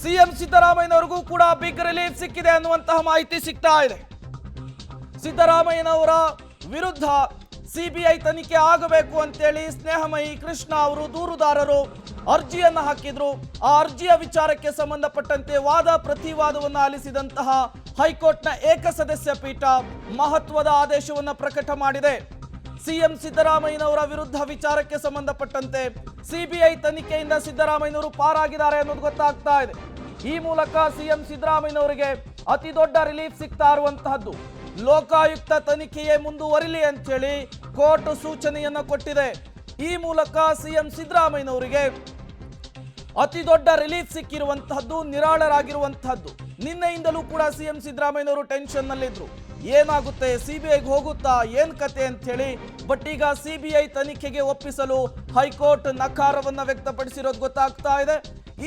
CM ಸಿದ್ದರಾಮಯ್ಯನವರಿಗೂ ಕೂಡ big relief ಸಿಕ್ಕಿದೆ ಅನ್ನುವಂತಹ ಮಾಹಿತಿ ಸಿಗ್ತಾ ಇದೆ. ಸಿದ್ದರಾಮಯ್ಯನವರ ವಿರುದ್ಧ ಸಿಬಿಐ ತನಿಖೆ ಆಗಬೇಕು ಅಂತೇಳಿ ಸ್ನೇಹಮಯಿ ಕೃಷ್ಣ ಅವರು ದೂರುದಾರರು ಅರ್ಜಿಯನ್ನು ಹಾಕಿದ್ರು. ಆ ಅರ್ಜಿಯ ವಿಚಾರಕ್ಕೆ ಸಂಬಂಧಪಟ್ಟಂತೆ ವಾದ ಪ್ರತಿವಾದವನ್ನು ಆಲಿಸಿದಂತಹ ಹೈಕೋರ್ಟ್ನ ಏಕಸದಸ್ಯ ಪೀಠ ಮಹತ್ವದ ಆದೇಶವನ್ನು ಪ್ರಕಟ ಮಾಡಿದೆ. ಸಿಎಂ ಸಿದ್ದರಾಮಯ್ಯನವರ ವಿರುದ್ಧ ವಿಚಾರಕ್ಕೆ ಸಂಬಂಧಪಟ್ಟಂತೆ ಸಿಬಿಐ ತನಿಖೆಯಿಂದ ಸಿದ್ದರಾಮಯ್ಯನವರು ಪಾರಾಗಿದ್ದಾರೆ ಅನ್ನೋದು ಗೊತ್ತಾಗ್ತಾ ಇದೆ. ಈ ಮೂಲಕ ಸಿಎಂ ಸಿದ್ದರಾಮಯ್ಯನವರಿಗೆ ಅತಿ ದೊಡ್ಡ ರಿಲೀಫ್ ಸಿಗ್ತಾ ಇರುವಂತಹದ್ದು. ಲೋಕಾಯುಕ್ತ ತನಿಖೆಯೇ ಮುಂದುವರಿಲಿ ಅಂತೇಳಿ ಕೋರ್ಟ್ ಸೂಚನೆಯನ್ನ ಕೊಟ್ಟಿದೆ. ಈ ಮೂಲಕ ಸಿಎಂ ಸಿದ್ದರಾಮಯ್ಯನವರಿಗೆ ಅತಿ ದೊಡ್ಡ ರಿಲೀಫ್ ಸಿಕ್ಕಿರುವಂತಹದ್ದು, ನಿರಾಳರಾಗಿರುವಂತಹದ್ದು. ನಿನ್ನೆಯಿಂದಲೂ ಕೂಡ ಸಿಎಂ ಸಿದ್ದರಾಮಯ್ಯನವರು ಟೆನ್ಷನ್ ನಲ್ಲಿದ್ರು. ಏನಾಗುತ್ತೆ, ಸಿಬಿಐಗೆ ಹೋಗುತ್ತಾ, ಏನ್ ಕತೆ ಅಂತ ಹೇಳಿ. ಬಟ್ ಈಗ ಸಿಬಿಐ ತನಿಖೆಗೆ ಒಪ್ಪಿಸಲು ಹೈಕೋರ್ಟ್ ನಕಾರವನ್ನ ವ್ಯಕ್ತಪಡಿಸಿರೋದು ಗೊತ್ತಾಗ್ತಾ ಇದೆ.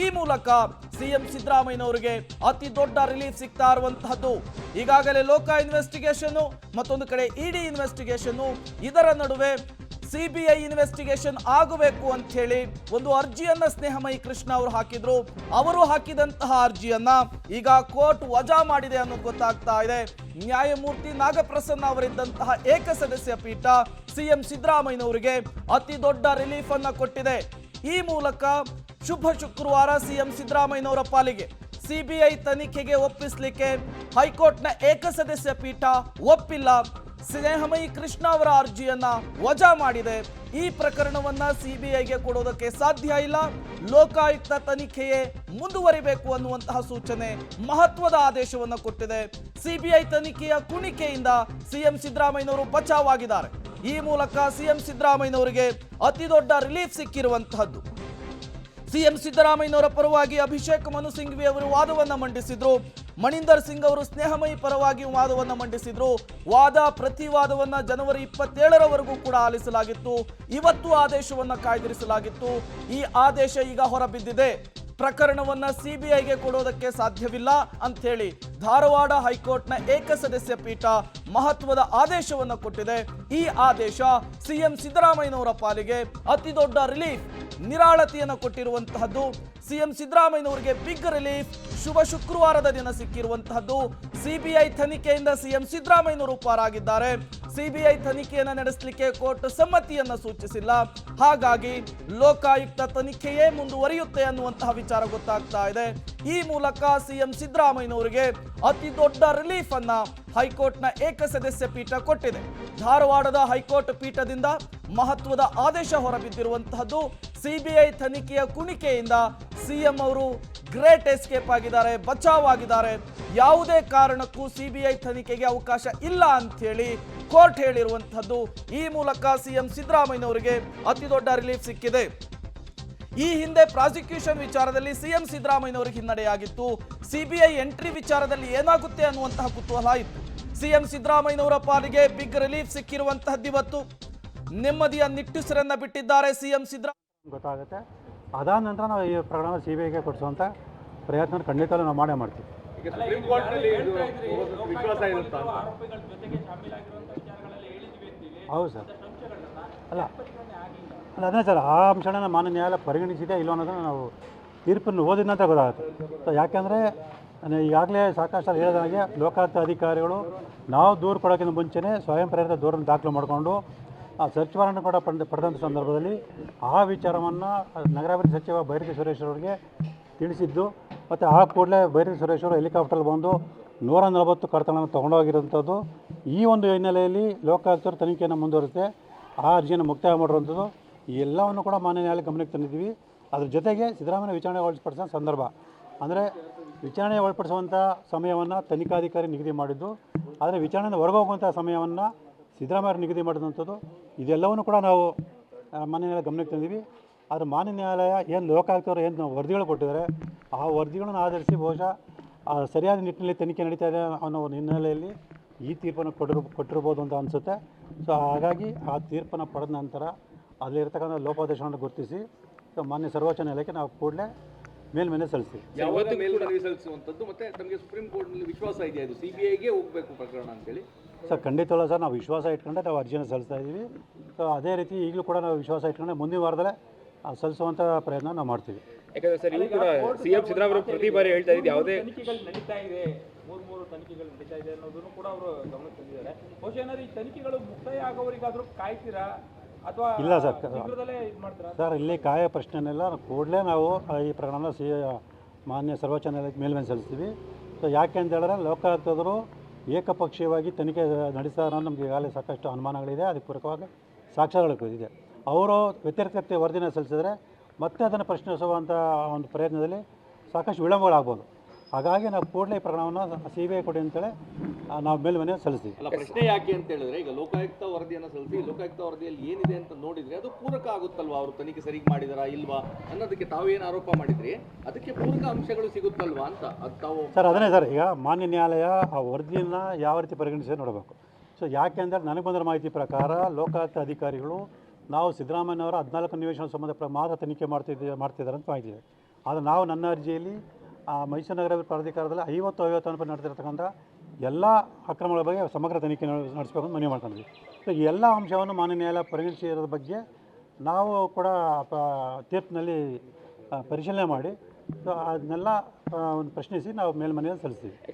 ಈ ಮೂಲಕ ಸಿಎಂ ಸಿದ್ದರಾಮಯ್ಯನವರಿಗೆ ಅತಿ ದೊಡ್ಡ ರಿಲೀಫ್ ಸಿಗ್ತಾ ಇರುವಂತಹದ್ದು. ಈಗಾಗಲೇ ಲೋಕ ಇನ್ವೆಸ್ಟಿಗೇಷನ್, ಮತ್ತೊಂದು ಕಡೆ ಇಡಿ ಇನ್ವೆಸ್ಟಿಗೇಷನ್, ಇದರ ನಡುವೆ ಸಿಬಿಐ ಇನ್ವೆಸ್ಟಿಗೇಷನ್ ಆಗಬೇಕು ಅಂತ ಹೇಳಿ ಒಂದು ಅರ್ಜಿಯನ್ನ ಸ್ನೇಹಮಯಿ ಕೃಷ್ಣ ಅವರು ಹಾಕಿದ್ರು. ಅವರು ಹಾಕಿದಂತಹ ಅರ್ಜಿಯನ್ನ ಈಗ ಕೋರ್ಟ್ ವಜಾ ಮಾಡಿದೆ ಅನ್ನೋದು ಗೊತ್ತಾಗ್ತಾ ಇದೆ. ನ್ಯಾಯಮೂರ್ತಿ ನಾಗಪ್ರಸನ್ನ ಅವರಿದ್ದಂತಹ ಏಕಸದಸ್ಯ ಪೀಠ ಸಿಎಂ ಸಿದ್ದರಾಮಯ್ಯನವರಿಗೆ ಅತಿ ದೊಡ್ಡ ರಿಲೀಫ್ ಅನ್ನ ಕೊಟ್ಟಿದೆ. ಈ ಮೂಲಕ ಶುಭ ಶುಕ್ರವಾರ ಸಿಎಂ ಸಿದ್ದರಾಮಯ್ಯನವರ ಪಾಲಿಗೆ ಸಿಬಿಐ ತನಿಖೆಗೆ ಒಪ್ಪಿಸಲಿಕ್ಕೆ ಹೈಕೋರ್ಟ್ನ ಏಕಸದಸ್ಯ ಪೀಠ ಒಪ್ಪಿಲ್ಲ. ಸ್ನೇಹಮಯಿ ಕೃಷ್ಣ ಅವರ ಅರ್ಜಿಯನ್ನ ವಜಾ ಮಾಡಿದೆ. ಈ ಪ್ರಕರಣವನ್ನ ಸಿಬಿಐಗೆ ಕೊಡೋದಕ್ಕೆ ಸಾಧ್ಯ ಇಲ್ಲ. ಲೋಕಾಯುಕ್ತ ತನಿಖೆಯೇ ಮುಂದುವರಿಬೇಕು ಅನ್ನುವಂತಹ ಸೂಚನೆ, ಮಹತ್ವದ ಆದೇಶವನ್ನು ಕೊಟ್ಟಿದೆ. ಸಿಬಿಐ ತನಿಖೆಯ ಕುಣಿಕೆಯಿಂದ ಸಿಎಂ ಸಿದ್ದರಾಮಯ್ಯನವರು ಬಚಾವಾಗಿದ್ದಾರೆ. ಈ ಮೂಲಕ ಸಿಎಂ ಸಿದ್ದರಾಮಯ್ಯನವರಿಗೆ ಅತಿ ದೊಡ್ಡ ರಿಲೀಫ್ ಸಿಕ್ಕಿರುವಂತಹದ್ದು. ಸಿಎಂ ಸಿದ್ದರಾಮಯ್ಯನವರ ಪರವಾಗಿ ಅಭಿಷೇಕ್ ಮನು ಸಿಂಘ್ವಿ ಅವರು ವಾದವನ್ನ ಮಂಡಿಸಿದ್ರು. ಮಣಿಂದರ್ ಸಿಂಗ್ ಅವರು ಸ್ನೇಹಮಯಿ ಪರವಾಗಿ ವಾದವನ್ನ ಮಂಡಿಸಿದ್ರು. ವಾದ ಪ್ರತಿವಾದವನ್ನ ಜನವರಿ 27ರವರೆಗೂ ಕೂಡ ಆಲಿಸಲಾಗಿತ್ತು. ಇವತ್ತು ಆದೇಶವನ್ನ ಕಾಯ್ದಿರಿಸಲಾಗಿತ್ತು. ಈ ಆದೇಶ ಈಗ ಹೊರಬಿದ್ದಿದೆ. ಪ್ರಕರಣವನ್ನ ಸಿಬಿಐಗೆ ಕೊಡೋದಕ್ಕೆ ಸಾಧ್ಯವಿಲ್ಲ ಅಂತ ಹೇಳಿ ಧಾರವಾಡ ಹೈಕೋರ್ಟ್ನ ಏಕಸದಸ್ಯ ಪೀಠ ಮಹತ್ವದ ಆದೇಶವನ್ನು ಕೊಟ್ಟಿದೆ. ಈ ಆದೇಶ ಸಿಎಂ ಸಿದ್ದರಾಮಯ್ಯನವರ ಪಾಲಿಗೆ ಅತಿ ದೊಡ್ಡ ರಿಲೀಫ್, ನಿರಾಳತೆಯನ್ನು ಕೊಟ್ಟಿರುವಂತಹದ್ದು. ಸಿಎಂ ಸಿದ್ದರಾಮಯ್ಯನವರಿಗೆ ಬಿಗ್ ರಿಲೀಫ್ ಶುಭ ಶುಕ್ರವಾರದ ದಿನ ಸಿಕ್ಕಿರುವಂತಹದ್ದು. ಸಿಬಿಐ ತನಿಖೆಯಿಂದ ಸಿಎಂ ಸಿದ್ದರಾಮಯ್ಯನವರು ಪಾರಾಗಿದ್ದಾರೆ. ಸಿಬಿಐ ತನಿಖೆಯನ್ನು ನಡೆಸಲಿಕ್ಕೆ ಕೋರ್ಟ್ ಸಮ್ಮತಿಯನ್ನ ಸೂಚಿಸಿಲ್ಲ. ಹಾಗಾಗಿ ಲೋಕಾಯುಕ್ತ ತನಿಖೆಯೇ ಮುಂದುವರಿಯುತ್ತೆ ಅನ್ನುವಂತಹ ವಿಚಾರ ಗೊತ್ತಾಗ್ತಾ ಇದೆ. ಈ ಮೂಲಕ ಸಿಎಂ ಸಿದ್ದರಾಮಯ್ಯನವರಿಗೆ ಅತಿ ದೊಡ್ಡ ರಿಲೀಫ್ ಅನ್ನ ಹೈಕೋರ್ಟ್ನ ಏಕಸದಸ್ಯ ಪೀಠ ಕೊಟ್ಟಿದೆ. ಧಾರವಾಡದ ಹೈಕೋರ್ಟ್ ಪೀಠದಿಂದ ಮಹತ್ವದ ಆದೇಶ ಹೊರಬಿದ್ದಿರುವಂತಹದ್ದು. ಸಿಬಿಐ ತನಿಖೆಯ ಕುಣಿಕೆಯಿಂದ ಸಿಎಂ ಅವರು ಗ್ರೇಟ್ ಎಸ್ಕೇಪ್ ಆಗಿದ್ದಾರೆ, ಬಚಾವಾಗಿದ್ದಾರೆ. ಯಾವುದೇ ಕಾರಣಕ್ಕೂ ಸಿಬಿಐ ತನಿಖೆಗೆ ಅವಕಾಶ ಇಲ್ಲ ಅಂತ ಹೇಳಿ ಕೋರ್ಟ್ ಹೇಳಿರುವಂತಹದ್ದು. ಈ ಮೂಲಕ ಸಿಎಂ ಸಿದ್ದರಾಮಯ್ಯನವರಿಗೆ ಅತಿ ದೊಡ್ಡ ರಿಲೀಫ್ ಸಿಕ್ಕಿದೆ. ಈ ಹಿಂದೆ ಪ್ರಾಸಿಕ್ಯೂಷನ್ ವಿಚಾರದಲ್ಲಿ ಸಿಎಂ ಸಿದ್ದರಾಮಯ್ಯನವರಿಗೆ ಹಿನ್ನಡೆಯಾಗಿತ್ತು. ಸಿಬಿಐ ಎಂಟ್ರಿ ವಿಚಾರದಲ್ಲಿ ಏನಾಗುತ್ತೆ ಅನ್ನುವಂತಹ ಕುತೂಹಲ ಇತ್ತು. ಸಿಎಂ ಸಿದ್ದರಾಮಯ್ಯನವರ ಪಾಲಿಗೆ ಬಿಗ್ ರಿಲೀಫ್ ಸಿಕ್ಕಿರುವಂತಹದ್ದು. ಇವತ್ತು ನೆಮ್ಮದಿಯ ನಿಟ್ಟುಸಿರನ್ನ ಬಿಟ್ಟಿದ್ದಾರೆ ಸಿಎಂ ಸಿದ್ದರಾಮಯ್ಯ. ಗೊತ್ತಾಗುತ್ತೆ. ಅದಾದ ನಂತರ ನಾವು ಈ ಪ್ರಕರಣ ಸಿಬಿಐಗೆ ಕೊಡಿಸುವಂಥ ಪ್ರಯತ್ನ ಖಂಡಿತವೂ ನಾವು ಮಾಡೇ ಮಾಡ್ತೀವಿ. ಹೌದು ಸರ್. ಅಲ್ಲ ಅದೇ ಸರ್, ಆ ಅಂಶನ ಮಾನ್ಯ ನ್ಯಾಯಾಲಯ ಪರಿಗಣಿಸಿದೆ ಇಲ್ಲೋ ಅನ್ನೋದನ್ನು ನಾವು ತೀರ್ಪನ್ನು ಓದಿದ ನಂತರ ಗೊತ್ತಾಗುತ್ತೆ. ಸೊ ಯಾಕೆಂದರೆ ಈಗಾಗಲೇ ಸಾಕಷ್ಟು ಹೇಳಿದಾಗೆ ಲೋಕಾಯುಕ್ತ ಅಧಿಕಾರಿಗಳು ನಾವು ದೂರು ಕೊಡೋಕ್ಕಿಂತ ಮುಂಚೆನೇ ಸ್ವಯಂ ಪ್ರೇರಿತ ದೂರನ್ನು ದಾಖಲು ಮಾಡಿಕೊಂಡು ಆ ಸರ್ಚ್ ವಾರೆಂಟ್ ಕೂಡ ಪಡೆದಂಥ ಸಂದರ್ಭದಲ್ಲಿ ಆ ವಿಚಾರವನ್ನು ನಗರಾಭಿವೃದ್ಧಿ ಸಚಿವ ಬೈರತಿ ಸುರೇಶ್ ಅವರಿಗೆ ತಿಳಿಸಿದ್ದು. ಮತ್ತು ಆ ಕೂಡಲೇ ಬೈರತಿ ಸುರೇಶ್ ಅವರು ಹೆಲಿಕಾಪ್ಟರ್ ಬಂದು 140 ಕಡತಗಳನ್ನು ತೊಗೊಂಡೋಗಿರೋಂಥದ್ದು. ಈ ಒಂದು ಹಿನ್ನೆಲೆಯಲ್ಲಿ ಲೋಕಾಯುಕ್ತರು ತನಿಖೆಯನ್ನು ಮುಂದುವರಿಸುತ್ತೆ, ಆ ಅರ್ಜಿಯನ್ನು ಮುಕ್ತಾಯ ಮಾಡಿರುವಂಥದ್ದು. ಈ ಎಲ್ಲವನ್ನು ಕೂಡ ಮಾನ್ಯ ನ್ಯಾಯಾಲಯ ಗಮನಕ್ಕೆ ತಂದಿದ್ದೀವಿ. ಅದ್ರ ಜೊತೆಗೆ ಸಿದ್ದರಾಮಯ್ಯ ವಿಚಾರಣೆ ಒಳಪಡಿಸೋ ಸಂದರ್ಭ ಅಂದರೆ ವಿಚಾರಣೆ ಒಳಪಡಿಸುವಂಥ ಸಮಯವನ್ನು ತನಿಖಾಧಿಕಾರಿ ನಿಗದಿ ಮಾಡಿದ್ದು, ಆದರೆ ವಿಚಾರಣೆಯಿಂದ ಹೊರಗೋಗುವಂಥ ಸಮಯವನ್ನು ಸಿದ್ದರಾಮಯ್ಯ ನಿಗದಿ ಮಾಡಿದಂಥದ್ದು. ಇದೆಲ್ಲವನ್ನು ಕೂಡ ನಾವು ಮಾನ್ಯ ನ್ಯಾಯಾಲಯ ಗಮನಕ್ಕೆ ತಂದೀವಿ. ಆದರೆ ಮಾನ್ಯ ನ್ಯಾಯಾಲಯ ಏನು ಲೋಕಾಯುಕ್ತರು ಏನು ವರದಿಗಳು ಕೊಟ್ಟಿದ್ದಾರೆ, ಆ ವರದಿಗಳನ್ನು ಆಧರಿಸಿ ಬಹುಶಃ ಸರಿಯಾದ ನಿಟ್ಟಿನಲ್ಲಿ ತನಿಖೆ ನಡೀತಾ ಇದೆ ಅನ್ನೋ ಒಂದು ಹಿನ್ನೆಲೆಯಲ್ಲಿ ಈ ತೀರ್ಪನ್ನು ಕೊಟ್ಟಿರ್ಬೋದು ಅಂತ ಅನಿಸುತ್ತೆ. ಸೊ ಹಾಗಾಗಿ ಆ ತೀರ್ಪನ್ನು ಪಡೆದ ನಂತರ ಅಲ್ಲಿರ್ತಕ್ಕಂಥ ಲೋಪಾದೇಶವನ್ನು ಗುರುತಿಸಿ ಮಾನ್ಯ ಸರ್ವೋಚ್ಚ ನ್ಯಾಯಾಲಯಕ್ಕೆ ನಾವು ಕೂಡಲೇ ಮೇಲ್ಮನೆ ಸಲ್ಲಿಸ್ತೀವಿ. ಯಾವತ್ತೂ ಮೇಲ್ಮನವಿ ಸಲ್ಲಿಸುವಂಥದ್ದು. ಮತ್ತು ನಮಗೆ ಸುಪ್ರೀಂ ಕೋರ್ಟ್ನಲ್ಲಿ ವಿಶ್ವಾಸ ಇದೆಯಾ ಇದು ಸಿಬಿಐಗೆ ಹೋಗಬೇಕು ಪ್ರಕರಣ ಅಂತೇಳಿ? ಸರ್ ಖಂಡಿತವಲ್ಲ ಸರ್, ನಾವು ವಿಶ್ವಾಸ ಇಟ್ಕೊಂಡೆ ನಾವು ಅರ್ಜಿಯನ್ನು ಸಲ್ಲಿಸ್ತಾ ಇದ್ದೀವಿ. ಸೊ ಅದೇ ರೀತಿ ಈಗಲೂ ಕೂಡ ನಾವು ವಿಶ್ವಾಸ ಇಟ್ಕೊಂಡೆ ಮುಂದಿನ ವಾರದಲ್ಲೇ ಸಲ್ಲಿಸುವಂಥ ಪ್ರಯತ್ನ ನಾವು ಮಾಡ್ತೀವಿ. ಯಾಕಂದ್ರೆ ಸರ್ ಇವು ಕೂಡ ಸಿಎಂ ಸಿದ್ದರಾಮಯ್ಯ ಪ್ರತಿ ಬಾರಿ ಹೇಳ್ತಾ ಇದ್ದು ಯಾವುದೇ ತನಿಖೆಗಳು ನಡೀತಾ ಇದೆ, ಮೂರು ತನಿಖೆಗಳು ನಡೀತಾ ಇದೆ ಅನ್ನೋದನ್ನು ಕೂಡ ಅವರು ಗಮನಕ್ಕೆ ತಂದಿದ್ದಾರೆ. ಬಹುಶಃ ಏನಾದ್ರು ಈ ತನಿಖೆಗಳು ಮುಕ್ತಾಯ ಆಗೋವರೆಗಾದ್ರೂ ಕಾಯ್ತೀರಾ ಅಥವಾ ಇಲ್ಲ ಸರ್. ಶೀಘ್ರದಲ್ಲೇ ಇದು ಮಾಡ್ತೀರಾ? ಸರ್ ಇಲ್ಲಿ ಕಾಯ ಪ್ರಶ್ನೆನೆಲ್ಲ ಕೂಡಲೇ ನಾವು ಈ ಪ್ರಕರಣ ಮಾನ್ಯ ಸರ್ವೋಚ್ಚ ನ್ಯಾಯಾಲಯಕ್ಕೆ ಮೇಲ್ಮನೆ ಸಲ್ಲಿಸ್ತೀವಿ. ಸೊ ಯಾಕೆ ಅಂತ ಹೇಳಿದ್ರೆ ಲೋಕಾಯುಕ್ತರು ಏಕಪಕ್ಷೀಯವಾಗಿ ತನಿಖೆ ನಡೆಸ್ತಾರೆ ಅನ್ನೋ ನಮಗೆ ಈಗಾಗಲೇ ಸಾಕಷ್ಟು ಅನುಮಾನಗಳಿದೆ. ಅದಕ್ಕೆ ಪೂರಕವಾಗಿ ಸಾಕ್ಷ್ಯಗಳು ಇದೆ. ಅವರು ವ್ಯತಿರಿಕ್ತ ವರದಿನ ಸಲ್ಲಿಸಿದರೆ ಮತ್ತೆ ಅದನ್ನು ಪ್ರಶ್ನಿಸುವಂಥ ಒಂದು ಪ್ರಯತ್ನದಲ್ಲಿ ಸಾಕಷ್ಟು ವಿಳಂಬಗಳಾಗ್ಬೋದು. ಹಾಗಾಗಿ ನಾವು ಕೂಡಲೇ ಈ ಪ್ರಕರಣವನ್ನು CBI ಕೊಡಿ ಅಂತೇಳಿ ನಾವು ಮೇಲ್ಮನೆ ಸಲ್ಲಿಸ್ತೀವಿ. ಅಲ್ಲ, ಪ್ರಶ್ನೆ ಯಾಕೆ ಅಂತ ಹೇಳಿದ್ರೆ ಈಗ ಲೋಕಾಯುಕ್ತ ವರದಿಯನ್ನು ಸಲ್ಲಿಸಿ ಲೋಕಾಯುಕ್ತ ವರದಿಯಲ್ಲಿ ಏನಿದೆ ಅಂತ ನೋಡಿದ್ರೆ ಅದು ಪೂರಕ ಆಗುತ್ತಲ್ವಾ, ಅವರು ತನಿಖೆ ಸರಿಗೆ ಮಾಡಿದಾರಾ ಇಲ್ವಾ ಅನ್ನೋದಕ್ಕೆ ತಾವೇನು ಆರೋಪ ಮಾಡಿದ್ರಿ ಅದಕ್ಕೆ ಪೂರಕ ಅಂಶಗಳು ಸಿಗುತ್ತಲ್ವಾ ಅಂತ ಅದು ತಾವು ಸರ್ ಅದನ್ನೇ ಸರ್. ಈಗ ಮಾನ್ಯ ನ್ಯಾಯಾಲಯ ಆ ವರದಿಯನ್ನು ಯಾವ ರೀತಿ ಪರಿಗಣಿಸಿ ನೋಡಬೇಕು. ಸೊ ಯಾಕೆ ಅಂದರೆ ನನಗೆ ಬಂದಿರೋ ಮಾಹಿತಿ ಪ್ರಕಾರ ಲೋಕಾಯುಕ್ತ ಅಧಿಕಾರಿಗಳು ನಾವು ಸಿದ್ದರಾಮಯ್ಯನವರ 14 ನಿವೇಶನ ಸಂಬಂಧ ಮಾತ್ರ ತನಿಖೆ ಮಾಡ್ತಿದ್ದಾರೆ ಅಂತ ಮಾಹಿತಿ ಇದೆ. ಆದರೆ ನಾವು ನನ್ನ ಅರ್ಜಿಯಲ್ಲಿ ಮೈಸೂರು ನಗರ ಪ್ರಾಧಿಕಾರದಲ್ಲಿ 50 ನಡೆದಿರ್ತಕ್ಕಂಥ ಎಲ್ಲ ಅಕ್ರಮಗಳ ಬಗ್ಗೆ ಸಮಗ್ರ ತನಿಖೆ ನಡೆಸಬೇಕು ಅಂತ ಮನವಿ ಮಾಡ್ಕೊಂಡಿದ್ವಿ. ಸೊ ಈ ಎಲ್ಲ ಅಂಶವನ್ನು ಮಾನ್ಯ ನ್ಯಾಯಾಲಯ ಪರಿಗಣಿಸಿರೋದ್ರ ಬಗ್ಗೆ ನಾವು ಕೂಡ ತೀರ್ಪಿನಲ್ಲಿ ಪರಿಶೀಲನೆ ಮಾಡಿ ಸೊ ಅದನ್ನೆಲ್ಲ ಒಂದು ಪ್ರಶ್ನಿಸಿ ನಾವು ಮೇಲ್ಮನೆಯಲ್ಲಿ ಸಲ್ಲಿಸ್ತೀವಿ.